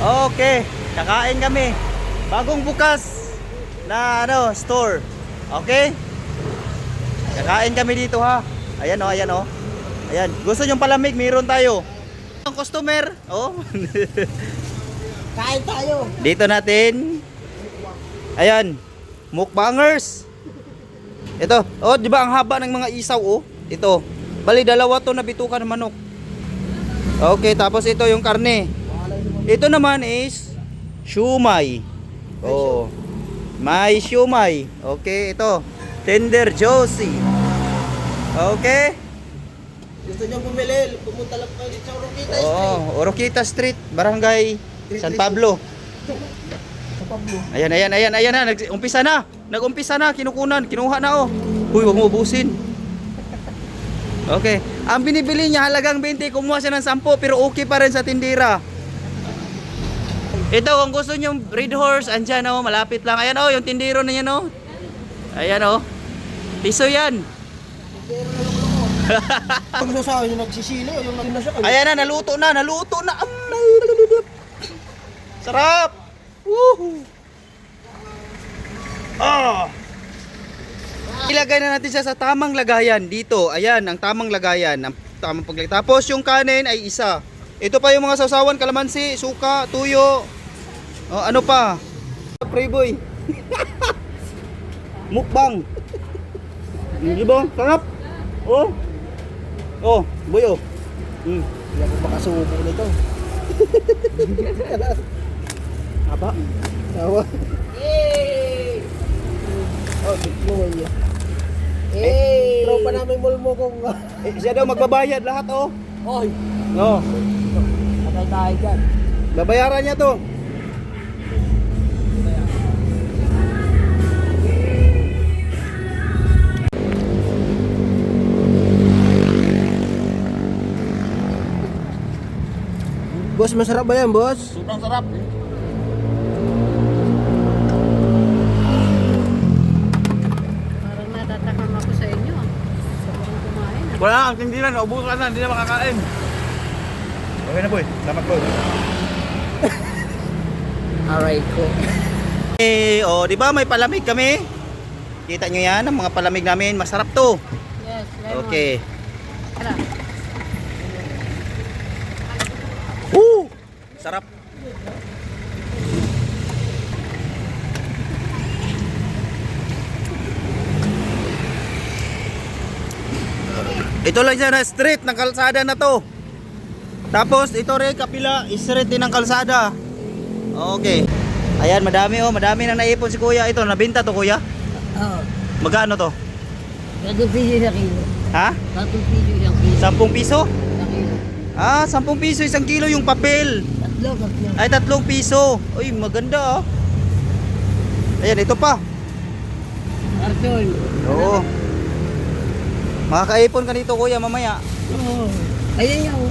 Okay, kakain kami. Bagong bukas na store. Okay? Kakain kami dito ha. Ayan oh, ayan oh. Ayan, gusto nyo palamig, mayroon tayo. Ang customer, oh. Kain tayo. Dito natin. Ayan, mukbangers. Ito, oh, di ba ang haba ng mga isaw oh? Ito. Bali dalawa to na bituka ng manok. Okay, tapos ito yung karne. Ito naman is shumai. Oh. May shumai. Okay, ito. Tender Josie. Okay? Gusto niyo bumili, pumunta lang kayo dito sa Oroquita Street. Oh, Oroquita Street, Barangay San Pablo. Sa Pablo. Ayan, ayan, ayan, ayan na. Nag-umpisa na. Nag-umpisa na. Kinukunan. Kinuha na oh. Huy, huwag mo ubusin. Okay. Ang binibili niya halagang 20. Kumuha siya ng 10 pero okay pa rin sa tindira. Ito, kung gusto nyo Red Horse, andyan oh. Malapit lang. Ayan oh, yung tindiro na yan oh. Ayan oh. Piso yan. Pag sasabi yung nagsisili o yung nagnasya kayo. Ayan na, naluto na. Naluto na. Sarap. Woohoo. Ah. Ilagay na natin siya sa tamang lagayan dito. Ayan, ang tamang lagayan, ang tamang paglagay. Tapos yung kanin ay isa. Ito pa yung mga sausawan, kalamansi, suka, tuyo. Oh, ano pa? Preboy. Mukbang. Di ba? Sarap. Oh. Oh, boy oh. Hindi ako makasubo nito. Aba. Tawa. Yay! Oh, tikmo niya. Eh, tropa namin mulmo kung... Siya daw magbabayad lahat oh. Oy, No. patay tayo dyan. Babayaran niya to. Boss, masarap ba yan, boss? Sobrang sarap. Parang natatakam ako sa inyo. Sobrang kumain. Wala, ang tindiran, naubusan na, hindi na makakain. Okay na boy, salamat boy. Aray ko. Eh, oh, di ba may palamig kami? Kita nyo yan, ang mga palamig namin, masarap to. Yes, lemon. Okay. Tara. Woo! Sarap. Ito lang siya na street ng kalsada na to. Tapos ito rin kapila, street din ng kalsada. Okay. Ayan, madami oh, madami na naipon si kuya. Ito, nabinta to kuya. Oo. Magkano to? 3 piso sa kilo. Ha? 3 piso isang kilo. 10 piso? Sa kilo. Ah, 10 piso isang kilo yung papel. Tatlo. Ay, 3 piso. Uy, maganda ah. Ayan, ito pa. Karton. Oo. Makakaipon ka dito kuya mamaya. Oo. Ayan yung